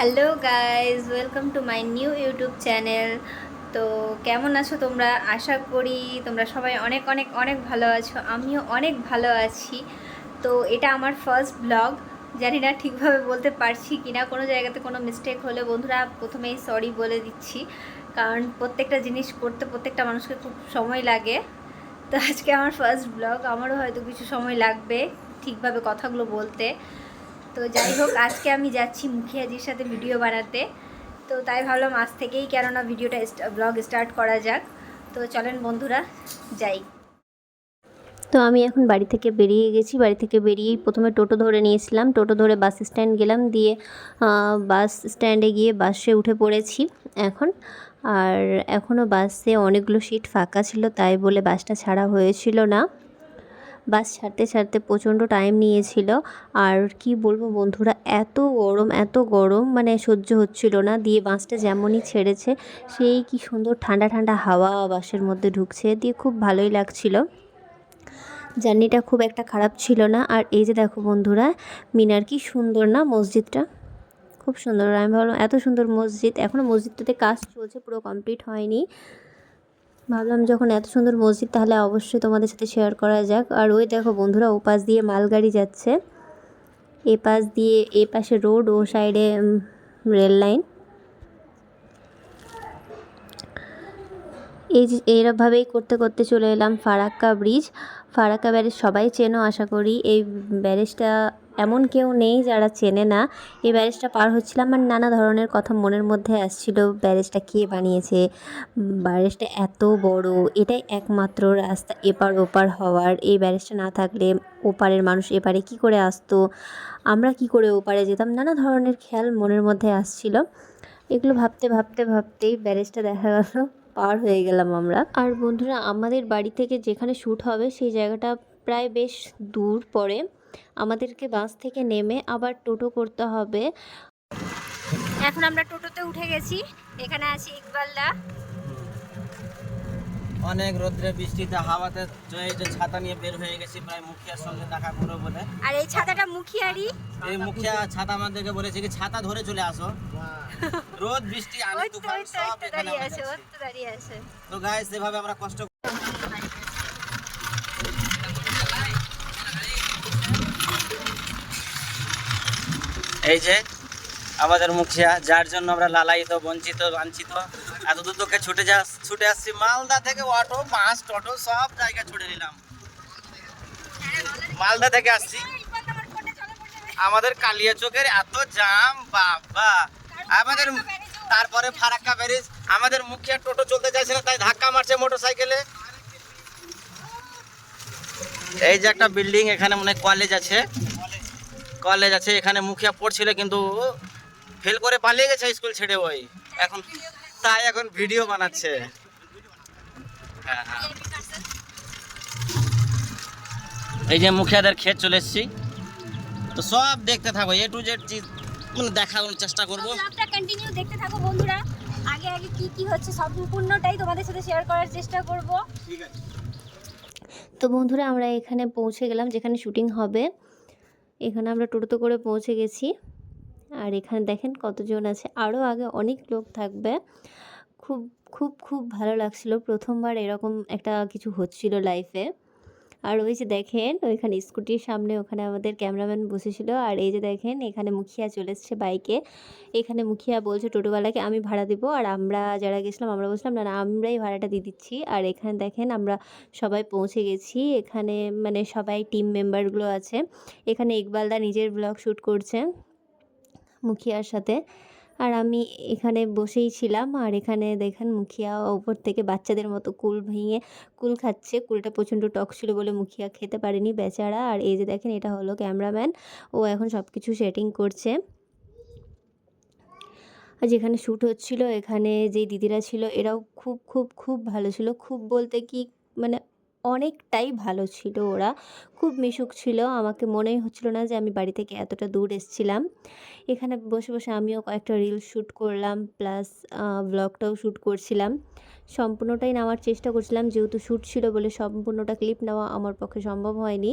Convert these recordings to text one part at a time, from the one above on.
Hello guys, welcome to my new YouTube channel. তো কেমন আছো তোমরা? আশা করি তোমরা সবাই অনেক অনেক অনেক ভালো আছো। আমিও অনেক ভালো আছি। তো এটা আমার ফার্স্ট ব্লগ। জানি না ঠিকভাবে বলতে পারছি কি না, কোনো জায়গাতে কোনো মিস্টেক হলে বন্ধুরা প্রথমেই সরি বলে দিচ্ছি, কারণ প্রত্যেকটা জিনিস করতে প্রত্যেকটা মানুষকে খুব সময় লাগে। তো আজকে আমার ফার্স্ট ব্লগ, আমারও হয়তো কিছু সময় লাগবে ঠিকভাবে কথাগুলো বলতে। তো যাই হোক, আজকে আমি যাচ্ছি মুখিয়াজির সাথে ভিডিও বানাতে। তো তাই ভাবলাম আজ থেকেই কেননা ভিডিওটা ব্লগ স্টার্ট করা যাক। তো চলেন বন্ধুরা, যাই। তো আমি এখন বাড়ি থেকে বেরিয়ে গেছি। বাড়ি থেকে বেরিয়েই প্রথমে টোটো ধরে নিয়েছিলাম। টোটো ধরে বাস স্ট্যান্ড গেলাম, দিয়ে বাস স্ট্যান্ডে গিয়ে বাসে উঠে পড়েছি এখন। আর এখনও বাসে অনেকগুলো সিট ফাঁকা ছিল, তাই বলে বাসটা ছাড়া হয়েছিল না। বাস ছাড়তে ছাড়তে প্রচণ্ড টাইম নিয়েছিল। আর কি বলবো বন্ধুরা, এত গরম মানে সহ্য হচ্ছিল না। দিয়ে বাসটা যেমনই ছেড়েছে, সেই কি সুন্দর ঠান্ডা ঠান্ডা হাওয়া বাসের মধ্যে ঢুকছে, দিয়ে খুব ভালোই লাগছিল। জার্নিটা খুব একটা খারাপ ছিল না। আর এই যে দেখো বন্ধুরা, মিনার কি সুন্দর না মসজিদটা, খুব সুন্দর। আমি ভাবলাম এত সুন্দর মসজিদ, এখনও মসজিদটাতে কাজ চলছে, পুরো কমপ্লিট হয়নি। ভাবলাম যখন এত সুন্দর মসজিদ, তাহলে অবশ্যই তোমাদের সাথে শেয়ার করা যাক। আর ওই দেখো বন্ধুরা, ও পাশ দিয়ে মালগাড়ি যাচ্ছে, এ পাশ দিয়ে, এ পাশে রোড, ও সাইডে রেল লাইন। এই যে এইভাবেই করতে করতে চলে এলাম ফারাক্কা ব্রিজ। ফারাক্কা ব্যারেজ সবাই চেনো আশা করি। এই ব্যারেজটা এমন কেউ নেই যারা চেনে না। এই ব্যারেজটা পার হচ্ছিলাম, আর নানা ধরনের কথা মনের মধ্যে আসছিল। ব্যারেজটা কে বানিয়েছে, ব্যারেজটা এত বড়, এটাই একমাত্র রাস্তা এপার ওপার হওয়ার। এই ব্যারেজটা না থাকলে ওপারের মানুষ এপারে কি করে আসতো, আমরা কি করে ওপারে যেতাম, নানা ধরনের খেয়াল মনের মধ্যে আসছিল। এগুলো ভাবতে ভাবতে ভাবতেই ব্যারেজটা দেখা গেল পার হয়ে গেলাম আমরা। আর বন্ধুরা, আমাদের বাড়ি থেকে যেখানে শ্যুট হবে সেই জায়গাটা প্রায় বেশ দূর পড়ে। আমাদেরকে বাস থেকে নেমে আবার টোটো করতে হবে। এখন আমরা টোটোতে উঠে গেছি। এখানে আছি ইকবালদা। অনেক রোদ্রে বৃষ্টিতে হাওয়াতে এই যে ছাতা নিয়ে বের হয়ে গেছি প্রায় মুখিয়ার সঙ্গে দেখা করবো বলে। আর এই ছাতাটা মুখিয়ারি। এই মুখিয়া ছাতা আমাদেরকে বলেছে কি ছাতা ধরে চলে আসো, রোদ বৃষ্টি আনি তুফান সব এখানে দাঁড়িয়ে আছে। তো গাইস এভাবে আমরা কষ্ট। এই যে আমাদের মুখিয়া, যার জন্য আমরা লালায়িত, বঞ্চিত, বাঞ্ছিত, এত দূর থেকে ছুটে আসছি মালদা থেকে। অটো, বাস, টোটো সব জায়গায় ছুটে নিলাম। মালদা থেকে আসছি, আমাদের কালিয়াচকের এত জাম বাবা। আমাদের তারপরে ফারাক্কা ব্যারেজ, আমাদের মুখিয়া টোটো চলতে চাইছে না, তাই ধাক্কা মারছে মোটরসাইকেলে। এই যে একটা বিল্ডিং, এখানে মনে হয় কলেজ আছে। এখানে মুখিয়া পড়ছিল কিন্তু ফেল করে পালিয়ে গেছে স্কুল ছেড়ে। ওই এখন তাই এখন ভিডিও বানাচ্ছে। হ্যাঁ হ্যাঁ, এই যে মুখিয়াদের ক্ষেত চলে এসেছি। তো সব দেখতে থাকো, এ টু জেড মানে দেখানোর চেষ্টা করবো। ব্লগটা কন্টিনিউ দেখতে থাকো বন্ধুরা। আগে আগে কি কি হচ্ছে সম্পূর্ণটাই তোমাদের সাথে শেয়ার করার চেষ্টা করব। ঠিক আছে। তো বন্ধুরা, আমরা এখানে পৌঁছে গেলাম যেখানে শুটিং হবে। এখানে আমরা টোটোতে করে পৌঁছে গেছি। আর এখানে দেখেন কতজন আছে, আরও আগে অনেক লোক থাকবে। খুব খুব খুব ভালো লাগছিল, প্রথমবার এরকম একটা কিছু হচ্ছিল লাইফে। আর ওই যে দেখেন ওইখানে স্কুটির সামনে, ওখানে আমাদের ক্যামেরাম্যান বসেছিল। আর এই যে দেখেন এখানে মুখিয়া চলে এসছে বাইকে। এখানে মুখিয়া বলছে টোটোওয়ালাকে আমি ভাড়া দেবো, আর আমরা যারা গেছিলাম আমরা বলছিলাম না না, আমরাই ভাড়াটা দিয়ে দিচ্ছি। আর এখানে দেখেন আমরা সবাই পৌঁছে গেছি। এখানে মানে সবাই টিম মেম্বারগুলো আছে। এখানে ইকবালদা নিজের ব্লগ শ্যুট করছে মুখিয়ার সাথে। আর আমি এখানে বসেই ছিলাম। আর এখানে দেখেন মুখিয়া ওপর থেকে বাচ্চাদের মতো কুল ভেঙে কুল খাচ্ছে। কুলটা প্রচণ্ড টক ছিল বলে মুখিয়া খেতে পারেনি বেচারা। আর এই যে দেখেন এটা হলো ক্যামেরাম্যান, ও এখন সব কিছু সেটিং করছে। আর যেখানে শ্যুট হচ্ছিল, এখানে যেই দিদিরা ছিল এরাও খুব খুব খুব ভালো ছিল। খুব বলতে কি মানে অনেকটাই ভালো ছিল ওরা, খুব মিশুক ছিল। আমাকে মনেই হচ্ছিল না যে আমি বাড়ি থেকে এতটা দূর এসেছিলাম। এখানে বসে বসে আমিও কয়েকটা রিলস শ্যুট করলাম, প্লাস ব্লগটাও শ্যুট করছিলাম। সম্পূর্ণটাই নেওয়ার চেষ্টা করছিলাম, যেহেতু শ্যুট ছিল বলে সম্পূর্ণটা ক্লিপ নেওয়া আমার পক্ষে সম্ভব হয়নি।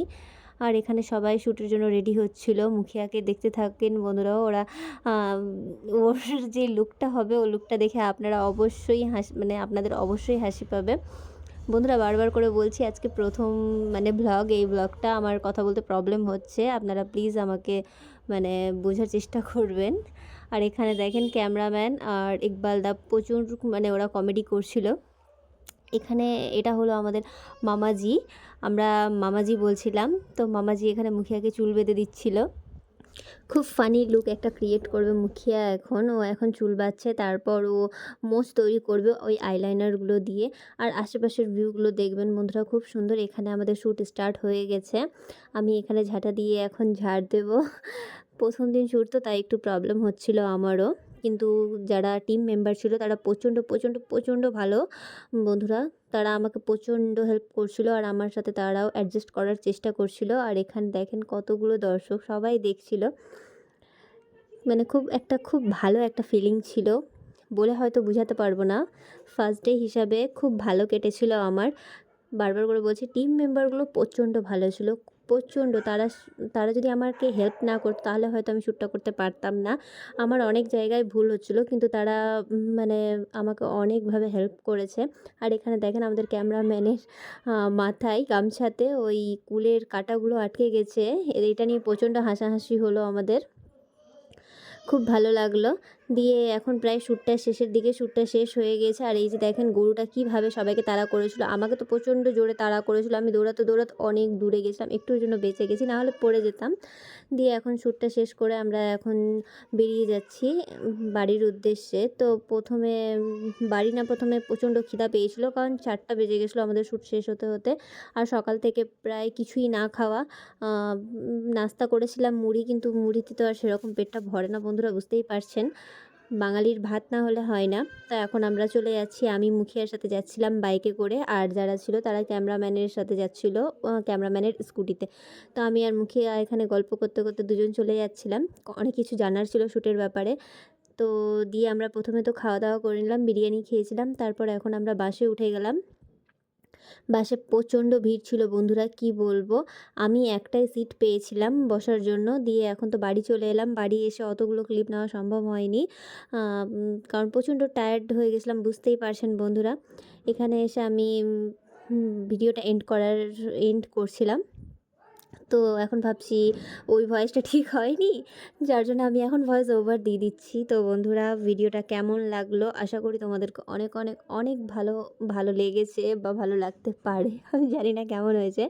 আর এখানে সবাই শ্যুটের জন্য রেডি হচ্ছিল। মুখিয়াকে দেখতে থাকেন বন্ধুরাও, ওরা ওর যে লুকটা হবে ও লুকটা দেখে আপনারা অবশ্যই মানে আপনাদের অবশ্যই হাসি পাবে। বন্ধুরা বারবার করে বলছি আজকে প্রথম মানে ব্লগ, এই ব্লগটা আমার কথা বলতে প্রবলেম হচ্ছে, আপনারা প্লিজ আমাকে মানে বোঝার চেষ্টা করবেন। আর এখানে দেখেন ক্যামেরাম্যান আর ইকবাল দা প্রচুর মানে ওরা কমেডি করছিল। এখানে এটা হলো আমাদের মামাজি, আমরা মামাজি বলছিলাম। তো মামাজি এখানে মুখিয়াকে চুল বেঁধে দিচ্ছিল। খুব ফানি লুক একটা ক্রিয়েট করবে মুখিয়া এখন, ও এখন চুল বাঁধছে, তারপর ও মোজ তৈরি করবে ওই আইলাইনারগুলো দিয়ে। আর আশেপাশের ভিউগুলো দেখবেন বন্ধুরা, খুব সুন্দর। এখানে আমাদের শ্যুট স্টার্ট হয়ে গেছে, আমি এখানে ঝাঁটা দিয়ে এখন ঝাড় দেবো। প্রথম দিন শ্যুট তো তাই একটু প্রবলেম হচ্ছিল আমারও, কিন্তু যারা টিম মেম্বার ছিল তারা প্রচণ্ড প্রচণ্ড প্রচণ্ড ভালো বন্ধুরা, তারা আমাকে প্রচণ্ড হেল্প করছিল আর আমার সাথে তারাও অ্যাডজাস্ট করার চেষ্টা করছিল। আর এখানে দেখেন কতগুলো দর্শক সবাই দেখছিল, মানে খুব ভালো একটা ফিলিং ছিল, বলে হয়তো বোঝাতে পারবো না। ফার্স্ট ডে হিসাবে খুব ভালো কেটেছিল আমার। বারবার করে বলছি টিম মেম্বারগুলো প্রচণ্ড ভালো ছিল, প্রচণ্ড। তারা যদি আমাকে হেল্প না করতো তাহলে হয়তো আমি শ্যুটটা করতে পারতাম না। আমার অনেক জায়গায় ভুল হচ্ছিলো, কিন্তু তারা মানে আমাকে অনেকভাবে হেল্প করেছে। আর এখানে দেখেন আমাদের ক্যামেরাম্যানের মাথায় গামছাতে ওই কুলের কাঁটাগুলো আটকে গেছে, এটা নিয়ে প্রচণ্ড হাসাহাসি হলো আমাদের, খুব ভালো লাগলো। দিয়ে এখন প্রায় শ্যুটটা শেষের দিকে, শ্যুটটা শেষ হয়ে গেছে। আর এই যে দেখেন গরুটা কীভাবে সবাইকে তাড়া করেছিল, আমাকে তো প্রচণ্ড জোরে তাড়া করেছিল, আমি দৌড়াতে দৌড়াতে অনেক দূরে গেছিলাম, একটুর জন্য বেঁচে গেছি, নাহলে পড়ে যেতাম। দিয়ে এখন শ্যুটটা শেষ করে আমরা এখন বেরিয়ে যাচ্ছি বাড়ির উদ্দেশ্যে। তো প্রথমে প্রচণ্ড খিদা পেয়েছিল, কারণ 4টা বেজে গেছিলো আমাদের শ্যুট শেষ হতে হতে। আর সকাল থেকে প্রায় কিছুই না খাওয়া, নাস্তা করেছিলাম মুড়ি, কিন্তু মুড়িতে তো আর সেরকম পেটটা ভরে না বন্ধুরা, বুঝতেই পারছেন, বাঙালির ভাত না হলে হয় না। তো এখন আমরা চলে যাচ্ছি, আমি মুখিয়ার সাথে যাচ্ছিলাম বাইকে করে, আর যারা ছিল তারা ক্যামেরাম্যানের সাথে যাচ্ছিল ক্যামেরাম্যানের স্কুটিতে। তো আমি আর মুখিয়া এখানে গল্প করতে করতে দুজন চলে যাচ্ছিলাম, অনেক কিছু জানার ছিল শ্যুটের ব্যাপারে। তো দিয়ে আমরা প্রথমে তো খাওয়া দাওয়া করে নিলাম, বিরিয়ানি খেয়েছিলাম, তারপর এখন আমরা বাসে উঠে গেলাম। বাসে প্রচণ্ড ভিড় ছিল বন্ধুরা, কি বলবো, আমি একটাই সিট পেয়েছিলাম বসার জন্য। দিয়ে এখন তো বাড়ি চলে এলাম, বাড়ি এসে অতগুলো ক্লিপ নেওয়া সম্ভব হয়নি, কারণ প্রচণ্ড টায়ার্ড হয়ে গেছিলাম, বুঝতেই পারছেন বন্ধুরা। এখানে এসে আমি ভিডিওটা এন্ড করছিলাম। তো এখন ভাবছি ওই ভয়েসটা ঠিক হয়নি, যার জন্য আমি এখন ভয়েস ওভার দিয়ে দিচ্ছি। তো বন্ধুরা ভিডিওটা কেমন লাগলো, আশা করি তোমাদেরকে অনেক অনেক অনেক ভালো লেগেছে বা ভালো লাগতে পারে, আমি জানি না কেমন হয়েছে।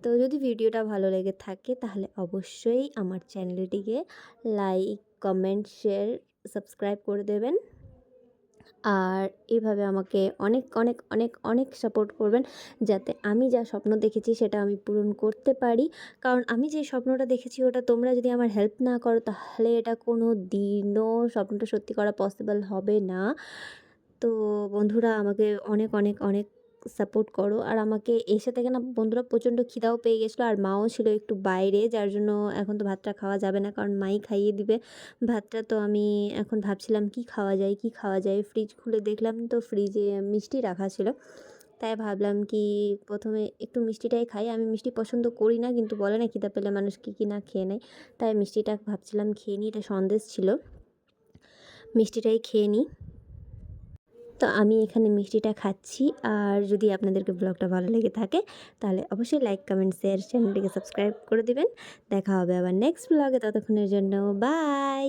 তো যদি ভিডিওটা ভালো লেগে থাকে তাহলে অবশ্যই আমার চ্যানেলটিকে লাইক, কমেন্ট, শেয়ার, সাবস্ক্রাইব করে দেবেন। আর এভাবে আমাকে অনেক অনেক অনেক অনেক সাপোর্ট করবেন, যাতে আমি যা স্বপ্ন দেখেছি সেটা আমি পূরণ করতে পারি। কারণ আমি যে স্বপ্নটা দেখেছি ওটা তোমরা যদি আমার হেল্প না করো তাহলে এটা কোনো দিনও স্বপ্নটা সত্যি করা পসিবল হবে না। তো বন্ধুরা আমাকে অনেক অনেক অনেক সাপোর্ট করো। আর আমাকে এসে থেকে না বন্ধুরা প্রচণ্ড খিদাও পেয়ে গেছিলো, আর মাও ছিল একটু বাইরে, যার জন্য এখন তো ভাতটা খাওয়া যাবে না, কারণ মাই খাইয়ে দিবে ভাতটা। তো আমি এখন ভাবছিলাম কি খাওয়া যায়, ফ্রিজ খুলে দেখলাম তো ফ্রিজে মিষ্টি রাখা ছিল, তাই ভাবলাম কি প্রথমে একটু মিষ্টিটাই খাই। আমি মিষ্টি পছন্দ করি না, কিন্তু বলে না খিদা পেলে মানুষ কি না খেয়ে নেয়, তাই মিষ্টিটা ভাবছিলাম খেয়ে নিই, এটা সন্দেশ ছিল, মিষ্টিটাই খেয়ে নিই। তো আমি এখানে মিষ্টিটা খাচ্ছি। আর যদি আপনাদেরকে ব্লগটা ভালো লেগে থাকে তাহলে অবশ্যই লাইক, কমেন্ট, শেয়ার, চ্যানেলটিকে সাবস্ক্রাইব করে দিবেন। দেখা হবে আবার নেক্সট ব্লগে, ততক্ষণের জন্য বাই।